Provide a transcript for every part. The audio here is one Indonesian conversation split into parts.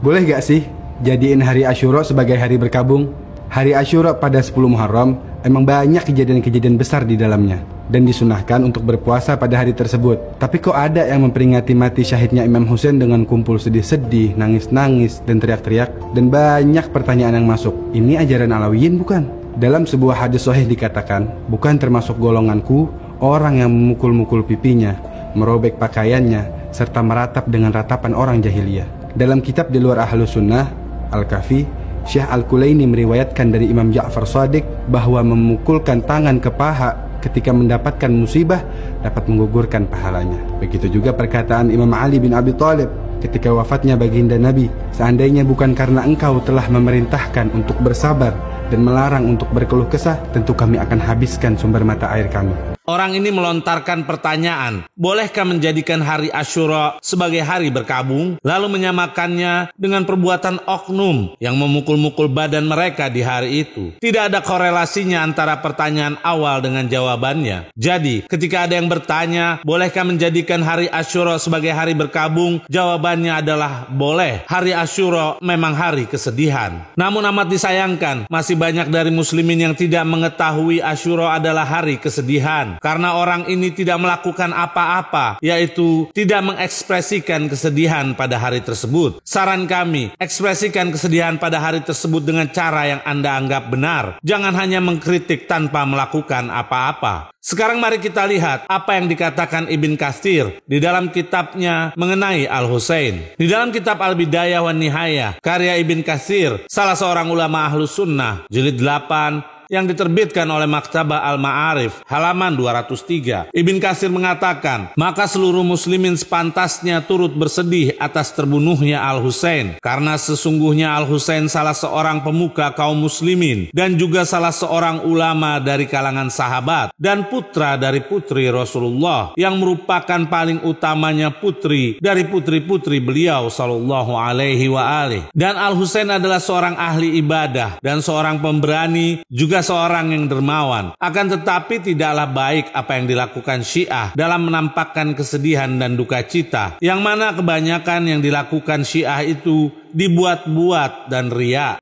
Boleh gak sih jadiin hari Asyura sebagai hari berkabung? Hari Asyura pada 10 Muharram emang banyak kejadian-kejadian besar di dalamnya dan disunahkan untuk berpuasa pada hari tersebut. Tapi kok ada yang memperingati mati syahidnya Imam Husain dengan kumpul sedih-sedih, nangis-nangis, dan teriak-teriak, dan banyak pertanyaan yang masuk. Ini ajaran Alawiyin bukan? Dalam sebuah hadis sahih dikatakan, bukan termasuk golonganku orang yang memukul-mukul pipinya, merobek pakaiannya, serta meratap dengan ratapan orang jahiliyah. Dalam kitab di luar Ahlus Sunnah, Al-Kafi, Syekh Al-Kulaini meriwayatkan dari Imam Ja'far Shadiq bahwa memukulkan tangan ke paha ketika mendapatkan musibah dapat menggugurkan pahalanya. Begitu juga perkataan Imam Ali bin Abi Thalib ketika wafatnya baginda Nabi, seandainya bukan karena engkau telah memerintahkan untuk bersabar dan melarang untuk berkeluh kesah, tentu kami akan habiskan sumber mata air kami. Orang ini melontarkan pertanyaan, bolehkah menjadikan hari Asyura sebagai hari berkabung, lalu menyamakannya dengan perbuatan oknum yang memukul-mukul badan mereka di hari itu? Tidak ada korelasinya antara pertanyaan awal dengan jawabannya. Jadi, ketika ada yang bertanya, bolehkah menjadikan hari Asyura sebagai hari berkabung? Jawabannya adalah boleh. Hari Asyura memang hari kesedihan. Namun amat disayangkan, masih banyak dari muslimin yang tidak mengetahui Asyura adalah hari kesedihan. Karena orang ini tidak melakukan apa-apa, yaitu tidak mengekspresikan kesedihan pada hari tersebut. Saran kami, ekspresikan kesedihan pada hari tersebut dengan cara yang Anda anggap benar. Jangan hanya mengkritik tanpa melakukan apa-apa. Sekarang mari kita lihat apa yang dikatakan Ibn Katsir di dalam kitabnya mengenai Al-Husain. Di dalam kitab Al-Bidayah wan Nihayah, karya Ibn Katsir, salah seorang ulama Ahlus Sunnah, jilid 8, yang diterbitkan oleh Maktabah Al-Ma'arif, halaman 203. Ibn Katsir mengatakan, maka seluruh muslimin sepantasnya turut bersedih atas terbunuhnya Al-Husain, karena sesungguhnya Al-Husain salah seorang pemuka kaum muslimin, dan juga salah seorang ulama dari kalangan sahabat, dan putra dari putri Rasulullah, yang merupakan paling utamanya putri dari putri-putri beliau sallallahu alaihi wa alihi. Dan Al-Husain adalah seorang ahli ibadah, dan seorang pemberani, juga seorang yang dermawan. Akan tetapi tidaklah baik apa yang dilakukan Syiah dalam menampakkan kesedihan dan duka cita, yang mana kebanyakan yang dilakukan Syiah itu dibuat-buat dan riya.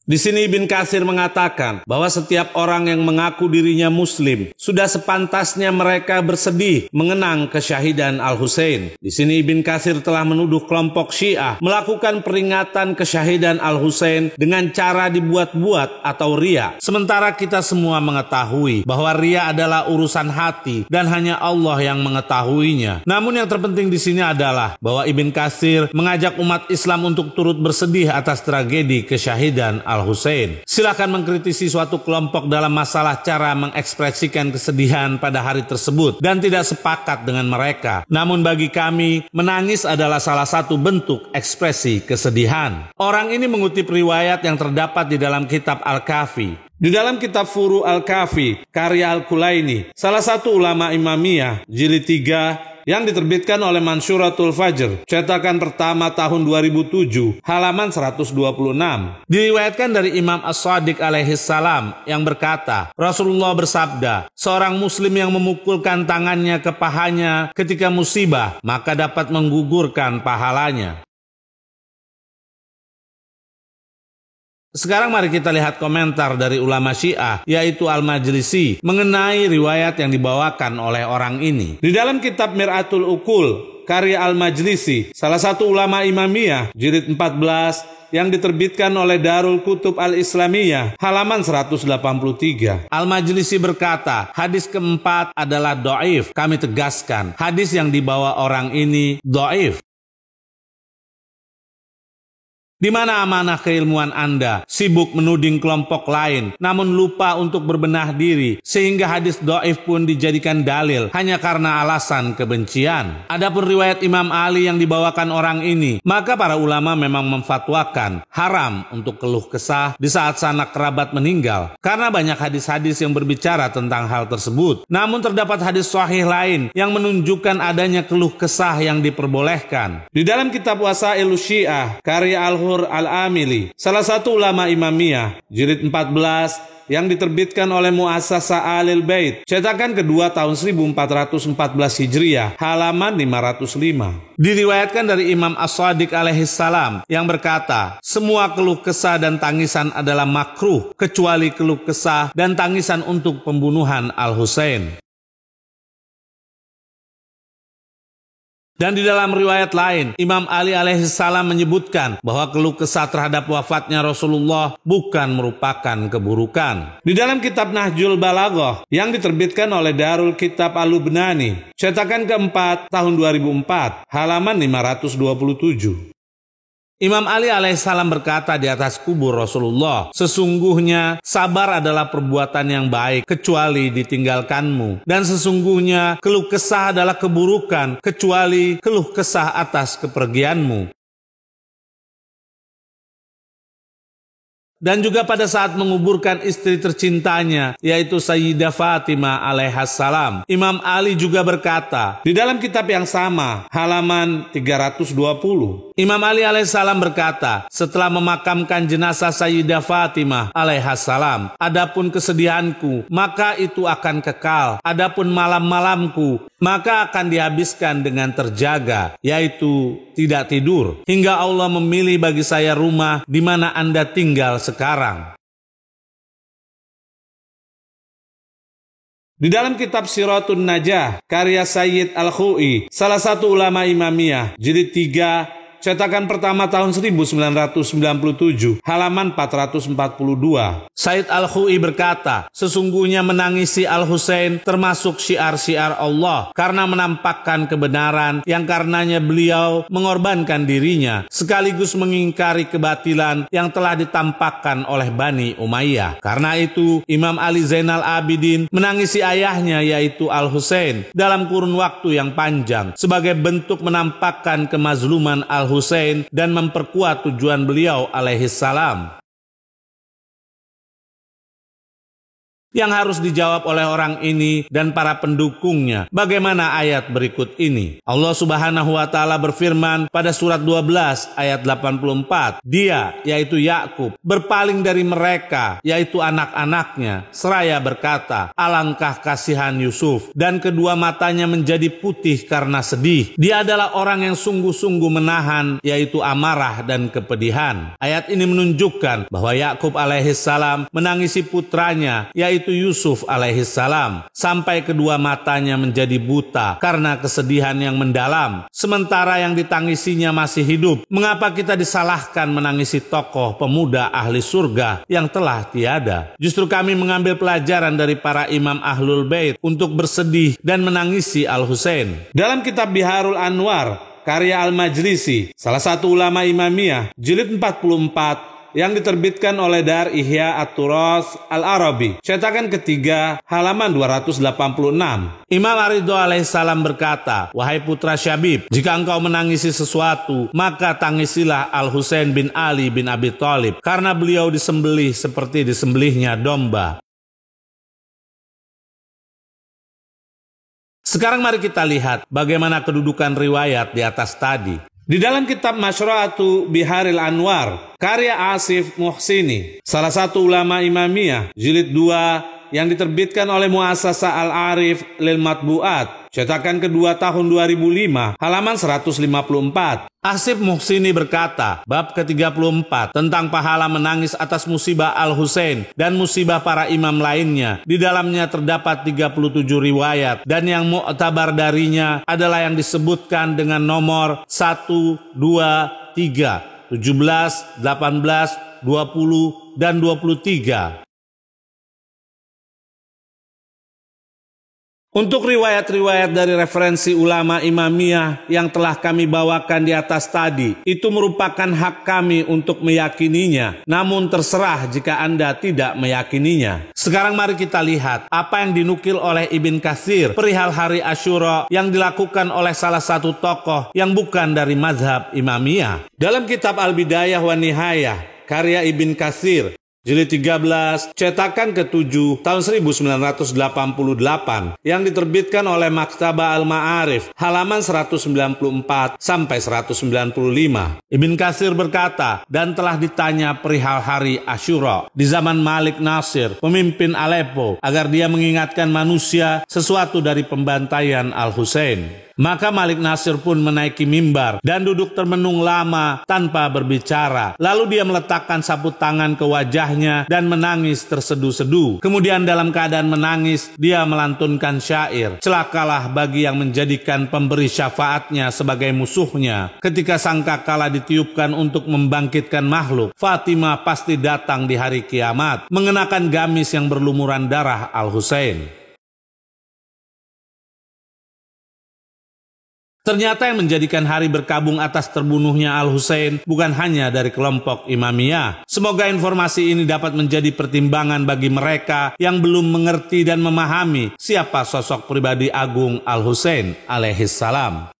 Di sini Ibn Katsir mengatakan bahwa setiap orang yang mengaku dirinya muslim sudah sepantasnya mereka bersedih mengenang kesyahidan Al-Husain. Di sini Ibn Katsir telah menuduh kelompok Syiah melakukan peringatan kesyahidan Al-Husain dengan cara dibuat-buat atau riya. Sementara kita semua mengetahui bahwa riya adalah urusan hati dan hanya Allah yang mengetahuinya. Namun yang terpenting di sini adalah bahwa Ibn Katsir mengajak umat Islam untuk turut bersedih atas tragedi kesyahidan Al-Husain. Silakan mengkritisi suatu kelompok dalam masalah cara mengekspresikan kesedihan pada hari tersebut dan tidak sepakat dengan mereka. Namun bagi kami, menangis adalah salah satu bentuk ekspresi kesedihan. Orang ini mengutip riwayat yang terdapat di dalam kitab Al-Kafi. Di dalam kitab Furu Al-Kafi, karya Al-Kulaini, salah satu ulama Imamiyah, jilid 3, yang diterbitkan oleh Mansyuratul Fajr, cetakan pertama tahun 2007, halaman 126. Diriwayatkan dari Imam As-Shadiq alaihi salam yang berkata, Rasulullah bersabda, seorang muslim yang memukulkan tangannya ke pahanya ketika musibah, maka dapat menggugurkan pahalanya. Sekarang mari kita lihat komentar dari ulama Syiah, yaitu Al-Majlisi, mengenai riwayat yang dibawakan oleh orang ini. Di dalam kitab Mir'atul Uqul, karya Al-Majlisi, salah satu ulama Imamiyah, jilid 14, yang diterbitkan oleh Darul Kutub Al-Islamiyah, halaman 183. Al-Majlisi berkata, hadis keempat adalah dhaif. Kami tegaskan, hadis yang dibawa orang ini dhaif. Di mana amanah keilmuan Anda sibuk menuding kelompok lain, namun lupa untuk berbenah diri, sehingga hadis dhaif pun dijadikan dalil hanya karena alasan kebencian. Adapun riwayat Imam Ali yang dibawakan orang ini, maka para ulama memang memfatwakan haram untuk keluh kesah di saat sanak kerabat meninggal, karena banyak hadis-hadis yang berbicara tentang hal tersebut. Namun terdapat hadis sahih lain yang menunjukkan adanya keluh kesah yang diperbolehkan. Di dalam kitab Wasailus Syiah, karya Al-Hurri Nur Al-Amili, salah satu ulama Imamiyah, jilid 14 yang diterbitkan oleh Muassasah Ahlul Bait, cetakan kedua tahun 1414 Hijriah, halaman 505. Diriwayatkan dari Imam As-Shadiq alaihi salam yang berkata, semua keluh kesah dan tangisan adalah makruh kecuali keluh kesah dan tangisan untuk pembunuhan Al-Husain. Dan di dalam riwayat lain, Imam Ali alaihi salam menyebutkan bahwa keluh kesah terhadap wafatnya Rasulullah bukan merupakan keburukan. Di dalam kitab Nahjul Balaghah yang diterbitkan oleh Darul Kitab Al-Lubnani, cetakan keempat tahun 2004, halaman 527. Imam Ali alaihissalam berkata di atas kubur Rasulullah, sesungguhnya sabar adalah perbuatan yang baik kecuali ditinggalkanmu, dan sesungguhnya keluh kesah adalah keburukan kecuali keluh kesah atas kepergianmu. Dan juga pada saat menguburkan istri tercintanya, yaitu Sayyidah Fatimah alaihassalam, Imam Ali juga berkata, di dalam kitab yang sama, halaman 320, Imam Ali alaihissalam berkata, setelah memakamkan jenazah Sayyidah Fatimah alaihassalam, adapun kesedihanku, maka itu akan kekal, adapun malam-malamku, maka akan dihabiskan dengan terjaga, yaitu tidak tidur, hingga Allah memilih bagi saya rumah di mana Anda tinggal sekarang. Di dalam kitab Siratun Najah, karya Sayyid Al-Khu'i, salah satu ulama Imamiyah, jilid 3, cetakan pertama tahun 1997, halaman 442. Sayyid Al-Khu'i berkata, sesungguhnya menangisi Al-Husain termasuk syiar-syiar Allah karena menampakkan kebenaran yang karenanya beliau mengorbankan dirinya sekaligus mengingkari kebatilan yang telah ditampakkan oleh Bani Umayyah. Karena itu Imam Ali Zainal Abidin menangisi ayahnya yaitu Al-Husain dalam kurun waktu yang panjang sebagai bentuk menampakkan kemazluman Al-Husain dan memperkuat tujuan beliau alaihissalam. Yang harus dijawab oleh orang ini dan para pendukungnya. Bagaimana ayat berikut ini? Allah Subhanahu wa taala berfirman pada surat 12 ayat 84. Dia, yaitu Yakub, berpaling dari mereka, yaitu anak-anaknya, seraya berkata, alangkah kasihan Yusuf, dan kedua matanya menjadi putih karena sedih. Dia adalah orang yang sungguh-sungguh menahan, yaitu amarah dan kepedihan. Ayat ini menunjukkan bahwa Yakub alaihissalam menangisi putranya, yaitu Yusuf alaihissalam, sampai kedua matanya menjadi buta karena kesedihan yang mendalam, sementara yang ditangisinya masih hidup. Mengapa kita disalahkan menangisi tokoh pemuda ahli surga yang telah tiada? Justru kami mengambil pelajaran dari para imam Ahlul Bait untuk bersedih dan menangisi Al-Husain. Dalam kitab Biharul Anwar, karya Al-Majlisi, salah satu ulama Imamiyah, jilid 44, yang diterbitkan oleh Dar Ihya At-Turas Al-Arabi, cetakan ketiga, halaman 286. Imam Ar-Ridho alaihissalam berkata, wahai putra Syabib, jika engkau menangisi sesuatu, maka tangisilah Al-Husain bin Ali bin Abi Thalib, karena beliau disembelih seperti disembelihnya domba. Sekarang mari kita lihat bagaimana kedudukan riwayat di atas tadi. Di dalam kitab Masyru'atu Biharil Anwar, karya Asif Muhsini, salah satu ulama Imamiyah, jilid 2, yang diterbitkan oleh Muassasah Al-Arif Lil Matbu'at, cetakan kedua tahun 2005, halaman 154. Asif Muhsini berkata, bab ke-34 tentang pahala menangis atas musibah Al-Husain dan musibah para imam lainnya. Di dalamnya terdapat 37 riwayat dan yang mu'tabar darinya adalah yang disebutkan dengan nomor 1, 2, 3, 17, 18, 20, dan 23. Untuk riwayat-riwayat dari referensi ulama Imamiyah yang telah kami bawakan di atas tadi, itu merupakan hak kami untuk meyakininya, namun terserah jika Anda tidak meyakininya. Sekarang mari kita lihat apa yang dinukil oleh Ibn Katsir perihal hari Asyura yang dilakukan oleh salah satu tokoh yang bukan dari mazhab Imamiyah. Dalam kitab Al-Bidayah wa Nihayah, karya Ibn Katsir, Jilid 13, cetakan ke-7 tahun 1988 yang diterbitkan oleh Maktabah Al-Ma'arif, halaman 194 sampai 195. Ibn Katsir berkata, dan telah ditanya perihal hari Asyura di zaman Malik Nasir, pemimpin Aleppo, agar dia mengingatkan manusia sesuatu dari pembantaian Al-Husain. Maka Malik Nasir pun menaiki mimbar dan duduk termenung lama tanpa berbicara. Lalu dia meletakkan sapu tangan ke wajahnya dan menangis tersedu-sedu. Kemudian dalam keadaan menangis, dia melantunkan syair. Celakalah bagi yang menjadikan pemberi syafaatnya sebagai musuhnya. Ketika sangkakala ditiupkan untuk membangkitkan makhluk, Fatimah pasti datang di hari kiamat, mengenakan gamis yang berlumuran darah Al-Husain. Ternyata yang menjadikan hari berkabung atas terbunuhnya Al-Husain bukan hanya dari kelompok Imamiyah. Semoga informasi ini dapat menjadi pertimbangan bagi mereka yang belum mengerti dan memahami siapa sosok pribadi agung Al-Husain alaihissalam.